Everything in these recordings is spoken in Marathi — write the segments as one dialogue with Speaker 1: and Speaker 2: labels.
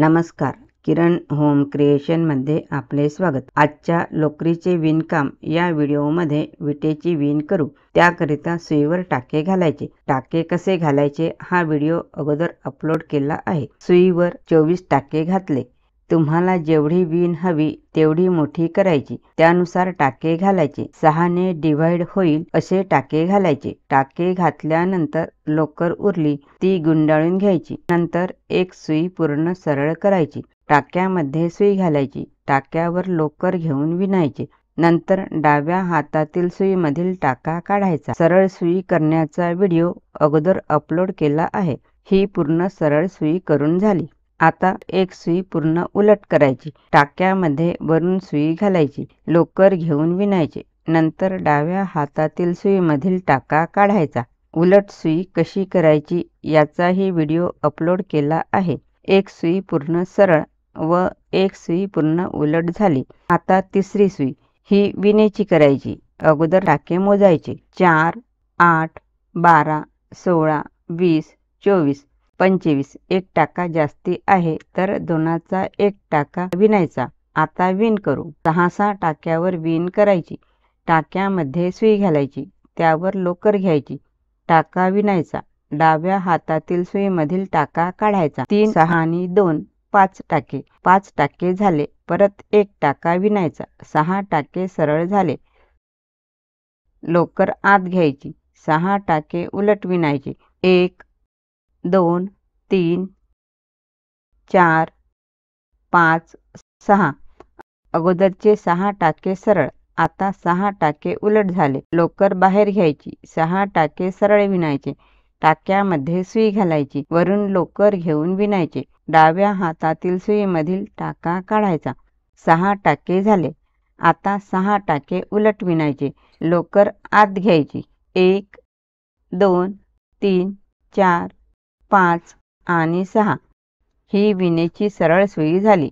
Speaker 1: नमस्कार, किरण होम क्रिएशनमध्ये आपले स्वागत। आजच्या लोकरीचे विणकाम या व्हिडिओमध्ये विटेची विण करू। त्याकरिता सुईवर टाके घालायचे। टाके कसे घालायचे हा व्हिडिओ अगोदर अपलोड केला आहे। सुईवर 24 टाके घातले। तुम्हाला जेवढी विण हवी तेवढी मोठी करायची, त्यानुसार टाके घालायचे। 6 ने डिवाइड होईल असे टाके घालायचे। टाके घातल्यानंतर लोकर उरली ती गुंडाळून घ्यायची। नंतर एक सुई पूर्ण सरळ करायची। टाक्यामध्ये सुई घालायची। टाक्यावर लोकर घेऊन विणायचे। नंतर डाव्या हातातील सुईमधील टाका काढायचा। सरळ सुई करण्याचा व्हिडिओ अगोदर अपलोड केला आहे। ही पूर्ण सरळ सुई करून झाली। आता एक सुई पूर्ण उलट करायची। टाक्यामध्ये वरून सुई घालायची। लोकर घेऊन विणायचे। नंतर डाव्या हातातील सुईमधील टाका काढायचा। उलट सुई कशी करायची याचाही व्हिडिओ अपलोड केला आहे। एक सुई पूर्ण सरळ व एक सुई पूर्ण उलट झाली। आता तिसरी सुई ही विणेची करायची। अगोदर टाके मोजायचे। 4, 8, 12, 16, 20, 24, 25। एक टाका जास्ती आहे तर दोनाचा एक टाका विणायचा। आता विण करू। 6 टाक्यावर विण करायची। टाक्यामध्ये सुई घालायची। त्यावर लोकर घ्यायची। टाका विणायचा। डाव्या हातातील सुईमधील टाका काढायचा। 3, 6 आणि 2, 5 टाके। 5 टाके झाले। परत एक टाका विणायचा। 6 टाके सरळ झाले। लोकर आत घ्यायची। 6 टाके उलट विणायचे। 1, 2, 3, 4, 5, 6। अगोदरचे 6 टाके सरळ। आता 6 टाके उलट झाले। लोकर बाहेर घ्यायची। 6 टाके सरळ विणायचे। टाक्यामध्ये सुई घालायची। वरून लोकर घेऊन विणायचे। डाव्या हातातील सुईमधील टाका काढायचा। 6 टाके झाले। आता 6 टाके उलट विणायचे। लोकर आत घ्यायची। 1, 2, 3, 4, 5 आणि 6। ही विणेची सरळ सुई झाली।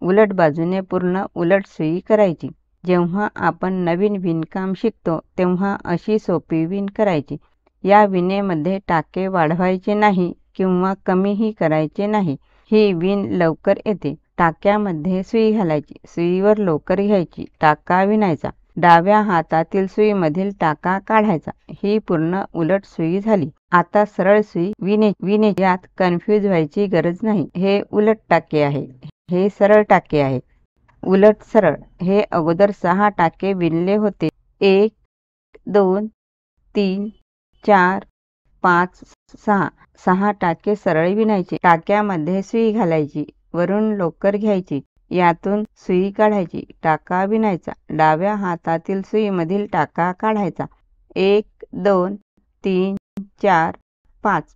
Speaker 1: उलट बाजूने पूर्ण उलट सुई करायची। जेव्हा आपण नवीन विणकाम शिकतो तेव्हा अशी सोपी विण करायची। या विणेमध्ये टाके वाढवायचे नाही किंवा कमीही करायचे नाही। ही विण लवकर येते। टाक्यामध्ये सुई घालायची। सुईवर लोकर घ्यायची। टाका विणायचा। डाव्या हातातील सुईमधील टाका काढायचा। ही पूर्ण उलट सुई झाली। आता सरळ सुई विणे यात कन्फ्यूज व्हायची गरज नाही। हे उलट टाके आहे, हे सरळ टाके आहे। उलट सरळ हे अगोदर 6 टाके विणले होते। 1, 2, 3, 4, 5, 6। 6 टाके सरळ विणायचे। टाक्यामध्ये सुई घालायची। वरून लोकर घ्यायची। यातून सुई काढायची। टाका विणायचा। डाव्या हातातील सुईमधील टाका काढायचा। 1, 2, 3, 4, 5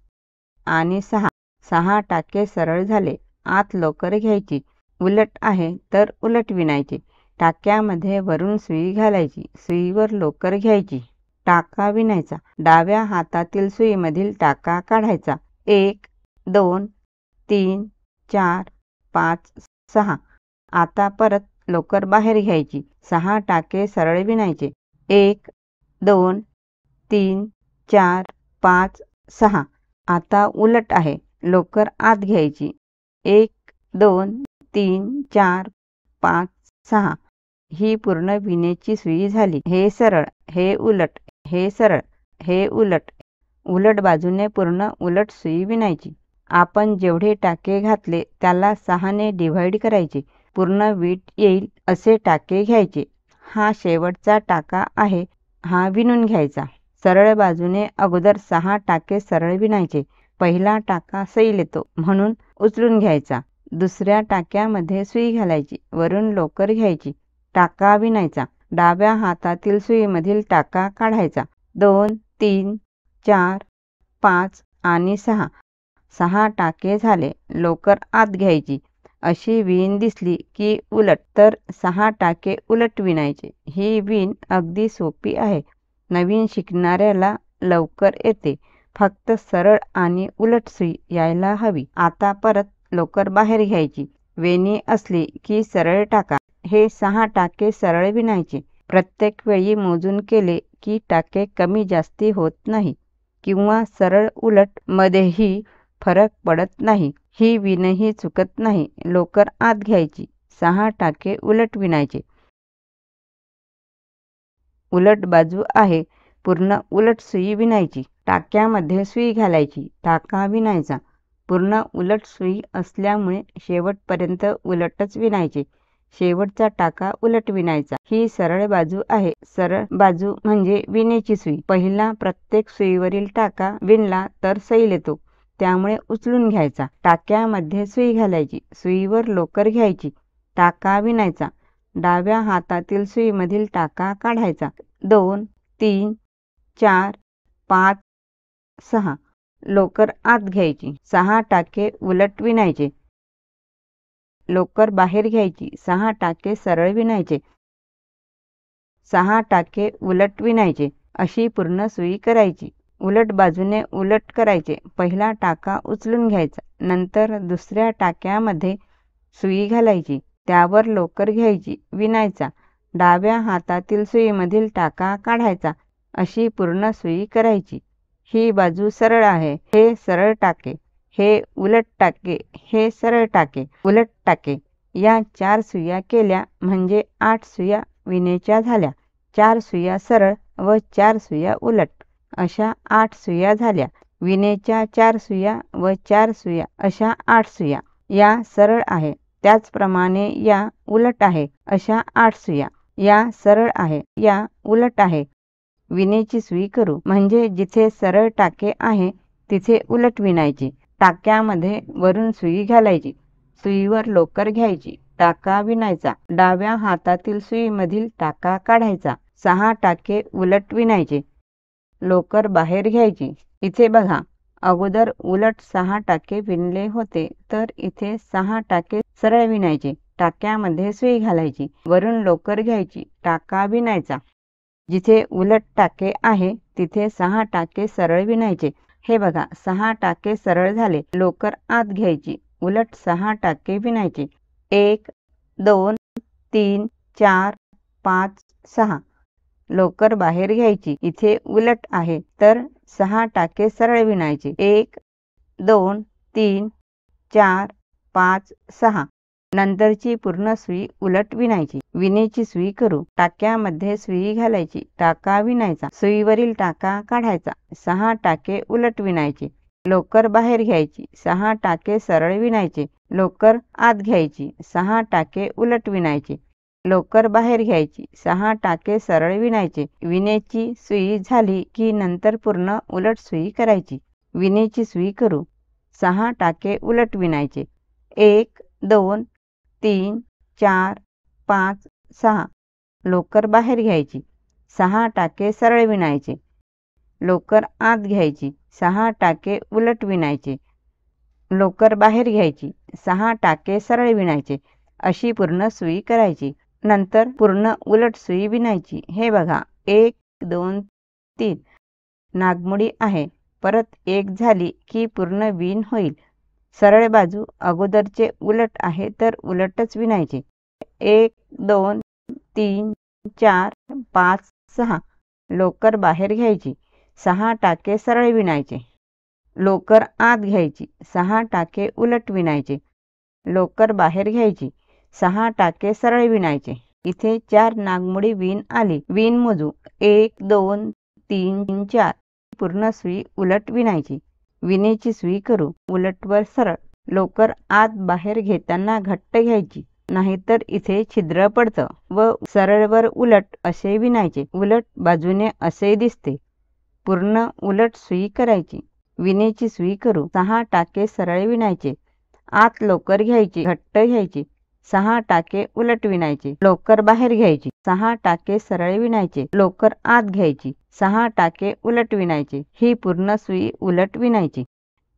Speaker 1: आणि 6। 6 टाके सरळ झाले। आत लोकर घ्यायची। उलट आहे तर उलट विणायचे। टाक्यामध्ये वरून सुई घालायची। सुईवर लोकर घ्यायची। टाका विणायचा। डाव्या हातातील सुईमधील टाका काढायचा। 1, 2, 3, 4, 5, 6। आता परत लोकर बाहेर घ्यायची। 6 टाके सरळ विणायचे। 1, 2, 3, 4, 5, 6। आता उलट आहे। लोकर आत घ्यायची। 1, 2, 3, 4, 5, 6। ही पूर्ण विणेची सुई झाली। हे सरळ, हे उलट, हे सरळ, हे उलट। उलट बाजूने पूर्ण उलट सुई विणायची। आपण जेवढे टाके घातले त्याला 6 ने डिवाइड करायचे। पूर्ण वीट येईल असे टाके घ्यायचे। हा शेवटचा टाका आहे, हा विणून घ्यायचा। सरळ बाजूने अगोदर 6 टाके सरळ विणायचे। पहिला टाका सैल येतो म्हणून उचलून घ्यायचा। दुसऱ्या टाक्यामध्ये सुई घालायची। वरून लोकर घ्यायची। टाका विणायचा। डाव्या हातातील सुईमधील टाका काढायचा। 2, 3, 4, 5 आणि 6। 6 टाके झाले। लोकर आत घ्यायची। अशी विण दिसली की उलट, तर 6 टाके उलट विणायचे। ही विण अगदी सोपी आहे। नवीन शिकणाऱ्याला लवकर येते। फक्त सरळ आणि उलट सुई यायला हवी। आता परत लोकर बाहेर घ्यायची। वेणी असली की सरळ टाका। हे 6 टाके सरळ विणायचे। प्रत्येक वेळी मोजून केले की टाके कमी जास्ती होत नाही किंवा सरळ उलट मध्येही फरक पडत नाही। ही विणही चुकत नाही. लोकर आत घ्यायची, 6 टाके उलट विणायचे. उलट बाजू आहे, पूर्ण उलट सुई विणायची. टाक्यामध्ये सुई घालायची, टाका विणायचा. पूर्ण उलट सुई असल्यामुळे शेवटपर्यंत उलटच विणायचे. शेवटचा टाका उलट विणायचा. ही सरळ बाजू आहे. सरळ बाजू म्हणजे विणेची सुई. पहिला प्रत्येक सुईवरील टाका विणला तर सैल येतो, त्यामुळे उचलून घ्यायचा. टाक्यामध्ये सुई घालायची, सुईवर लोकर घ्यायची, टाका विणायचा. डाव्या हातातील सुईमधील टाका काढायचा. 2, 3, 4, 5, 6 लोकर आत घ्यायची, 6 टाके उलट विणायचे. लोकर बाहेर घ्यायची, 6 टाके सरळ विणायचे, 6 टाके उलट विणायचे. अशी पूर्ण सुई करायची. उलट बाजूने उलट करायचे. पहिला टाका उचलून घ्यायचा, नंतर दुसऱ्या टाक्यामध्ये सुई घालायची, त्यावर लोकर घ्यायची, विणायचा. डाव्या हातातील सुईमधील टाका काढायचा. अशी पूर्ण सुई करायची. ही बाजू सरळ आहे. हे सरळ टाके, हे उलट टाके, हे सरळ टाके, उलट टाके. या 4 सुया केल्या म्हणजे 8 सुया विणेच्या झाल्या. 4 सुया सरळ व 4 सुया उलट, अशा 8 सुया झाल्या. विणेच्या 4 सुया व 4 सुया अशा 8 सुया. या सरळ आहे, त्याचप्रमाणे या उलट आहे, अशा 8 सुया. या सरळ आहे, या उलट आहे. विणेची सुई करू म्हणजे जिथे सरळ टाके आहे तिथे उलट विणायची. टाक्यामध्ये वरून सुई घालायची, सुईवर लोकर घ्यायची, टाका विणायचा. डाव्या हातातील सुईमधील टाका काढायचा, 6 टाके उलट विणायचे. लोकर बाहेर घ्यायची. इथे बघा, अगोदर उलट 6 टाके विणले होते, तर इथे 6 टाके सरळ विणायचे. टाक्यामध्ये सुई घालायची, वरून लोकर घ्यायची, टाका विणायचा. जिथे उलट टाके आहे तिथे 6 टाके सरळ विणायचे. हे बघा, 6 टाके सरळ झाले. लोकर आत घ्यायची, उलट 6 टाके विणायचे. 1, 2, 3, 4, 5, 6 लोकर बाहेर घ्यायची. इथे उलट आहे तर 6 टाके सरळ विणायचे. 1, 2, 3, 4, 5, 6 नंतरची पूर्ण सुई उलट विणायची. विणेची सुई करू. टाक्यामध्ये सुई घालायची, टाका विणायचा. सुईवरील टाका काढायचा, 6 टाके उलट विणायचे. लोकर बाहेर घ्यायची, 6 टाके सरळ विणायचे. लोकर आत घ्यायची, 6 टाके उलट विणायचे. लोकर बाहेर घ्यायची, 6 टाके सरळ विणायचे. विणेची सुई झाली की नंतर पूर्ण उलट सुई करायची. विणेची सुई करू. 6 टाके उलट विणायचे. 1, 2, 3, 4, 5, 6 लोकर बाहेर घ्यायची, 6 टाके सरळ विणायचे. लोकर आत घ्यायची, 6 टाके उलट विणायचे. लोकर बाहेर घ्यायची, 6 टाके सरळ विणायचे. अशी पूर्ण सुई करायची. नंतर पूर्ण उलट सुई विणायची. हे बघा, 1, 2, 3 नागमोडी आहे. परत एक झाली की पूर्ण विण होईल. सरळ बाजू अगोदरचे उलट आहे तर उलटच विणायचे. 1, 2, 3, 4, 5, 6 लोकर बाहेर घ्यायची, 6 टाके सरळ विणायचे. लोकर आत घ्यायची, 6 टाके उलट विणायचे. लोकर बाहेर घ्यायची, 6 टाके सरळ विणायचे. इथे 4 नागमोडी विण आली. विण मोजू. 1, 2, 3, 4 पूर्ण सुई उलट विणायची. विणेची सुई करू. उलटवर सरळ. लोकर आत बाहेर घेताना घट्ट घ्यायची, नाहीतर इथे छिद्र पडतं व सरळवर उलट असे विणायचे. उलट बाजूने असे दिसते. पूर्ण उलट सुई करायची. विणेची सुई करू. 6 टाके सरळ विणायचे. आत लोकर घ्यायची, घट्ट घ्यायची, 6 टाके उलट विणायचे. लोकर बाहेर घ्यायची, 6 टाके सरळ विणायचे. लोकर आत घ्यायची, 6 टाके उलट विणायचे. ही पूर्ण सुई उलट विणायची.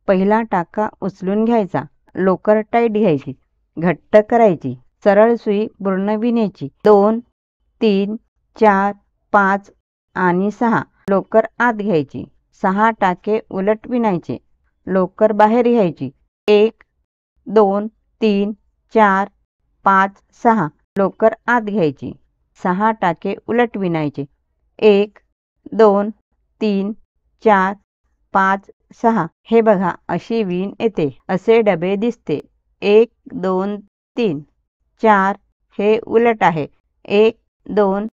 Speaker 1: पहिला टाका उचलून घ्यायचा, लोकर टाईट घ्यायची, घट्ट करायची. सरळ सुई पूर्ण विणायची. 2, 3, 4, 5 आणि 6 लोकर आत घ्यायची, 6 टाके उलट विणायचे. लोकर बाहेर घ्यायची. 1, 2, 3, 4, 5, 6 लोकर आत घ्यायची, 6 टाके उलट विणायचे. 1, 2, 3, 4, 5 6 हे बघा अशी विण येते. असे डबे दिसते. 1 2 3 4 हे उलट आहे. 1 2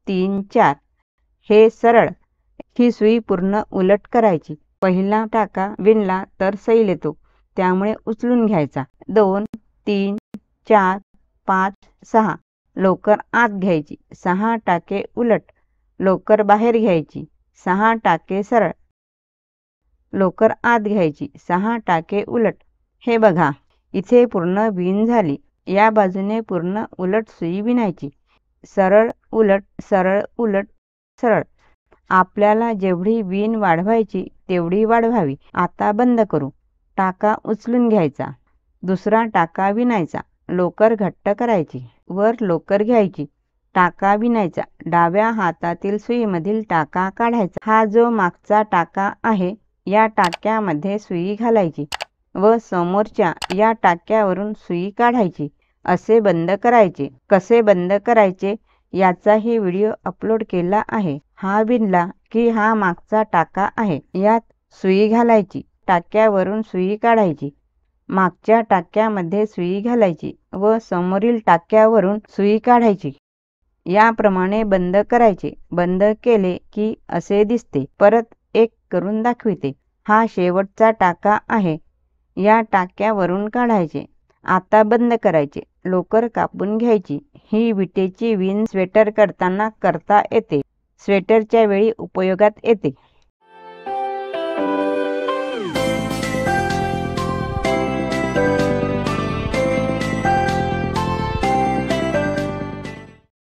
Speaker 1: 3 4 हे सरळ. ही सुई पूर्ण उलट करायची. पहिला टाका विणला तर सैल येतो, त्यामुळे उचलून घ्यायचा. 2 3 4 5 6 लोकर आत घ्यायची. 6 टाके उलट लोकर बाहेर घ्यायची. 6 टाके सरळ लोकर आत घ्यायची. 6 टाके उलट. हे बघा इथे पूर्ण विण झाली. या बाजूने पूर्ण उलट सुई विणायची. सरळ उलट सरळ उलट सरळ. आपल्याला जेवढी विण वाढवायची तेवढी वाढवावी. आता बंद करू. टाका उचलून घ्यायचा. दुसरा टाका विणायचा. लोकर घट्ट करायची. वर लोकर घ्यायची. टाका विणायचा. डाव्या हातातील सुईमधील टाका काढायचा. हा जो मागचा टाका आहे या टाक्यामध्ये सुई घालायची व समोरच्या या टाक्यावरून सुई काढायची. असे बंद करायचे. कसे बंद करायचे याचाही व्हिडिओ अपलोड केला आहे. हा विणला की हा मागचा टाका आहे. यात सुई घालायची. टाक्यावरून सुई काढायची. मागच्या टाक्यामध्ये सुई घालायची व समोरील टाक्यावरून सुई काढायची. याप्रमाणे बंद करायचे. बंद केले की असे दिसते. परत एक करून दाखविते. हा शेवटचा टाका आहे. या टाक्यावरून काढायचे. आता बंद करायचे. लोकर कापून घ्यायची. ही विटेची विण स्वेटर करताना करता येते. स्वेटरच्या वेळी उपयोगात येते.